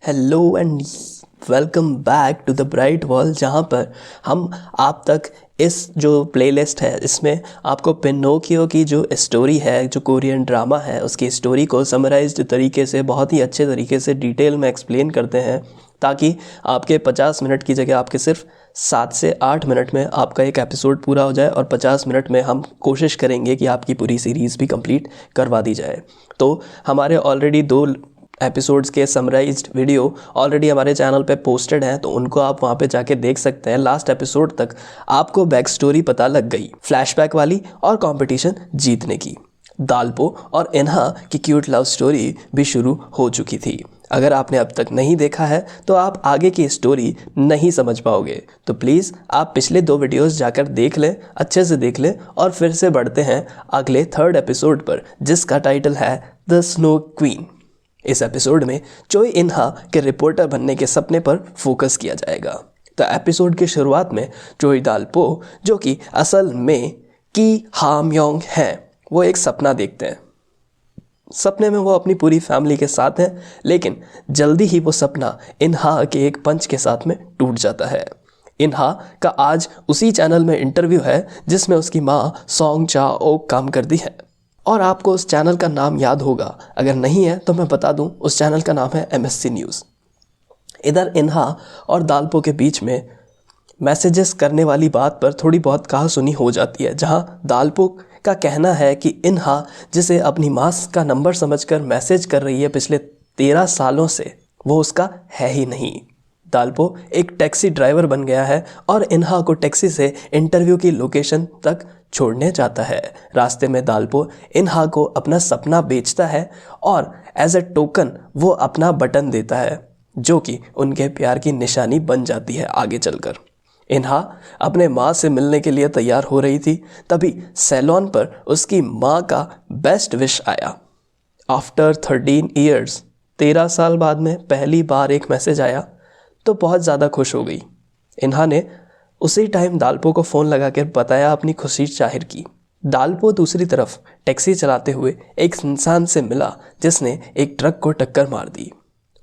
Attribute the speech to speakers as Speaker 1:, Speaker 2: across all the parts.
Speaker 1: Hello and welcome back to the bright world, जहाँ पर हम आप तक इस जो प्लेलिस्ट है इसमें आपको पिनोकियो की जो स्टोरी है, जो कोरियन ड्रामा है, उसकी स्टोरी को समराइज्ड तरीके से बहुत ही अच्छे तरीके से डिटेल में एक्सप्लेन करते हैं, ताकि आपके 50 मिनट की जगह आपके सिर्फ 7 से 8 मिनट में आपका एक एपिसोड पूरा हो जाए और 50 मिनट में हम कोशिश करेंगे कि आपकी पूरी सीरीज़ भी कंप्लीट करवा दी जाए। तो हमारे ऑलरेडी 2 एपिसोड्स के समराइज्ड वीडियो ऑलरेडी हमारे चैनल पे पोस्टेड हैं, तो उनको आप वहाँ पे जाके देख सकते हैं। लास्ट एपिसोड तक आपको बैक स्टोरी पता लग गई, फ्लैशबैक वाली और कंपटीशन जीतने की। दालपो और इन्हा की क्यूट लव स्टोरी भी शुरू हो चुकी थी। अगर आपने अब तक नहीं देखा है तो आप आगे की स्टोरी नहीं समझ पाओगे, तो प्लीज़ आप पिछले 2 वीडियोस जाकर देख लें, अच्छे से देख लें, और फिर से बढ़ते हैं अगले 3rd एपिसोड पर, जिसका टाइटल है द स्नो क्वीन। इस एपिसोड में चोई इन्हा के रिपोर्टर बनने के सपने पर फोकस किया जाएगा। तो एपिसोड की शुरुआत में चोई दालपो, जो कि असल में की हाम योंग हैं, वो एक सपना देखते हैं। सपने में वो अपनी पूरी फैमिली के साथ हैं, लेकिन जल्दी ही वो सपना इन्हा के एक पंच के साथ में टूट जाता है। इन्हा का आज उसी चैनल में इंटरव्यू है जिसमें उसकी माँ सॉन्ग चा ओक काम करती है, और आपको उस चैनल का नाम याद होगा। अगर नहीं है तो मैं बता दूं, उस चैनल का नाम है MSC न्यूज़। इधर इन्हा और दालपो के बीच में मैसेजेस करने वाली बात पर थोड़ी बहुत कहासुनी हो जाती है, जहां दालपो का कहना है कि इन्हा जिसे अपनी माँ का नंबर समझकर मैसेज कर रही है पिछले 13 सालों से, वो उसका है ही नहीं। दालपो एक टैक्सी ड्राइवर बन गया है और इन्हा को टैक्सी से इंटरव्यू की लोकेशन तक छोड़ने जाता है। रास्ते में दालपो इन्हा को अपना सपना बेचता है और एज अ टोकन वो अपना बटन देता है, जो कि उनके प्यार की निशानी बन जाती है आगे चलकर। इन्हा अपने माँ से मिलने के लिए तैयार हो रही थी, तभी सैलून पर उसकी माँ का बेस्ट विश आया। आफ्टर 13 ईयर्स, 13 साल बाद में पहली बार एक मैसेज आया तो बहुत ज़्यादा खुश हो गई। इन्हा ने उसी टाइम दालपो को फ़ोन लगाकर बताया अपनी खुशी जाहिर की। दालपो दूसरी तरफ टैक्सी चलाते हुए एक इंसान से मिला जिसने एक ट्रक को टक्कर मार दी।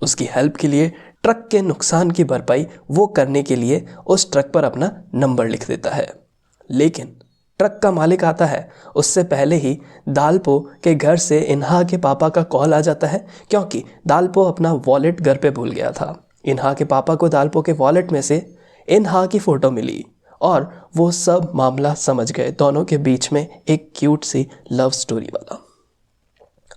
Speaker 1: उसकी हेल्प के लिए ट्रक के नुकसान की भरपाई वो करने के लिए उस ट्रक पर अपना नंबर लिख देता है, लेकिन ट्रक का मालिक आता है उससे पहले ही दालपो के घर से इन्हा के पापा का कॉल आ जाता है, क्योंकि दालपो अपना वॉलेट घर पे भूल गया था। इन्हा के पापा को दालपो के वॉलेट में से इन्हा की फ़ोटो मिली और वो सब मामला समझ गए। दोनों के बीच में एक क्यूट सी लव स्टोरी वाला।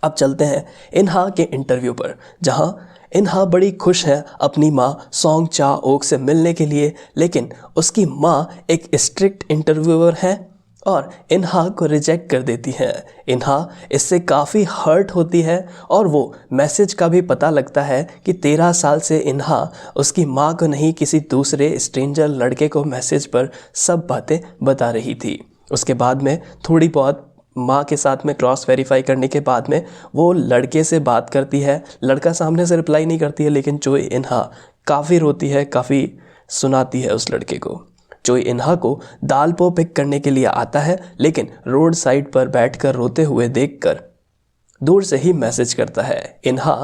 Speaker 1: अब चलते हैं इन्हा के इंटरव्यू पर, जहां इन्हा बड़ी खुश है अपनी माँ सॉन्ग चा ओक से मिलने के लिए, लेकिन उसकी माँ एक स्ट्रिक्ट इंटरव्यूअर है और इन्हा को रिजेक्ट कर देती है। इन्हा इससे काफ़ी हर्ट होती है और वो मैसेज का भी पता लगता है कि 13 साल से इन्हा उसकी माँ को नहीं, किसी दूसरे स्ट्रेंजर लड़के को मैसेज पर सब बातें बता रही थी। उसके बाद में थोड़ी बहुत माँ के साथ में क्रॉस वेरीफाई करने के बाद में वो लड़के से बात करती है। लड़का सामने से रिप्लाई नहीं करती है, लेकिन चोई इन्हा काफ़ी रोती है, काफ़ी सुनाती है उस लड़के को। चोई इन्हा को दालपो पिक करने के लिए आता है, लेकिन रोड साइड पर बैठकर रोते हुए देखकर दूर से ही मैसेज करता है। इन्हा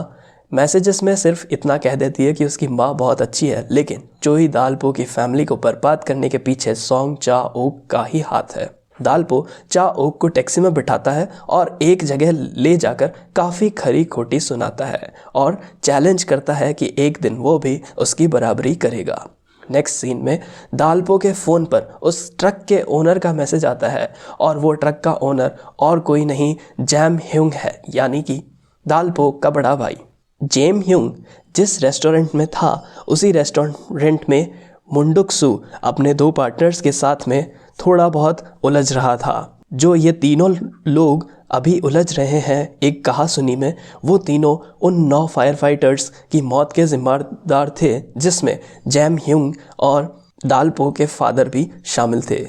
Speaker 1: मैसेजेस में सिर्फ इतना कह देती है कि उसकी माँ बहुत अच्छी है, लेकिन चोई दालपो की फैमिली को बर्बाद करने के पीछे सॉन्ग चा ओक का ही हाथ है। दालपो चा ओक को टैक्सी में बिठाता है और एक जगह ले जाकर काफ़ी खरी खोटी सुनाता है और चैलेंज करता है कि एक दिन वो भी उसकी बराबरी करेगा। नेक्स्ट सीन में दालपो के फ़ोन पर उस ट्रक के ओनर का मैसेज आता है, और वो ट्रक का ओनर और कोई नहीं जैम ह्यूंग है, यानी कि दालपो का बड़ा भाई। जेम ह्यूंग जिस रेस्टोरेंट में था, उसी रेस्टोरेंट में मुंडुक्सू अपने 2 पार्टनर्स के साथ में थोड़ा बहुत उलझ रहा था। जो ये तीनों लोग अभी उलझ रहे हैं एक कहासुनी में, वो तीनों उन 9 फायर फाइटर्स की मौत के जिम्मेदार थे, जिसमें जैम ह्यूंग और दालपो के फादर भी शामिल थे।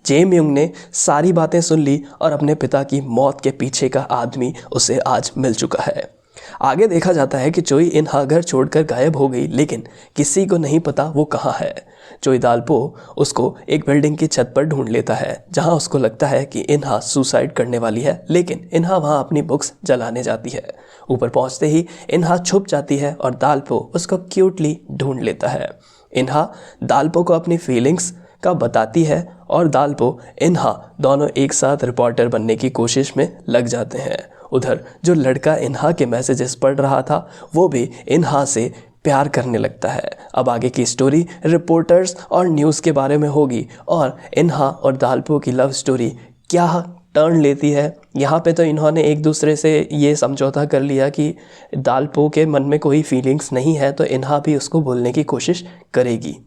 Speaker 1: जेम ह्यूंग ने सारी बातें सुन ली और अपने पिता की मौत के पीछे का आदमी उसे आज मिल चुका है। आगे देखा जाता है कि चोई इन्हा घर छोड़कर गायब हो गई, लेकिन किसी को नहीं पता वो कहाँ है। चोई दाल्पो उसको एक बिल्डिंग की छत पर ढूंढ लेता है, जहां उसको लगता है कि इन्हा सुसाइड करने वाली है, लेकिन इन्हा वहां अपनी बुक्स जलाने जाती है। ऊपर पहुंचते ही इन्हा छुप जाती है और दाल्पो उसको क्यूटली ढूंढ लेता है। इन्हा दाल्पो को अपनी फीलिंग्स का बताती है और दाल्पो इन्हा दोनों एक साथ रिपोर्टर बनने की कोशिश में लग जाते हैं। उधर जो लड़का इन्हा के मैसेजेस पढ़ रहा था वो भी इन्हा से प्यार करने लगता है। अब आगे की स्टोरी रिपोर्टर्स और न्यूज़ के बारे में होगी और इन्हा और दाल्पो की लव स्टोरी क्या टर्न लेती है। यहाँ पे तो इन्होंने एक दूसरे से ये समझौता कर लिया कि दाल्पो के मन में कोई फीलिंग्स नहीं है तो इन्हा भी उसको भूलने की कोशिश करेगी।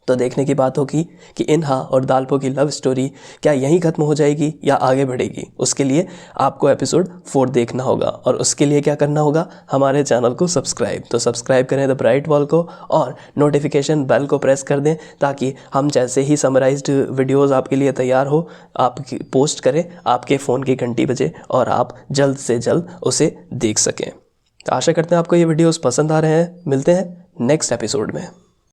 Speaker 1: तो देखने की बात होगी कि इन्हा और दाल्पो की लव स्टोरी क्या यहीं ख़त्म हो जाएगी या आगे बढ़ेगी। उसके लिए आपको एपिसोड 4 देखना होगा और उसके लिए क्या करना होगा, हमारे चैनल को सब्सक्राइब। तो सब्सक्राइब करें द ब्राइट वॉल को और नोटिफिकेशन बेल को प्रेस कर दें ताकि हम जैसे ही समराइज्ड वीडियोज़ आपके लिए तैयार हो आप पोस्ट करें, आपके फ़ोन की घंटी बजे और आप जल्द से जल्द उसे देख सकें। आशा करते हैं आपको ये वीडियोज़ पसंद आ रहे हैं। मिलते हैं नेक्स्ट एपिसोड में।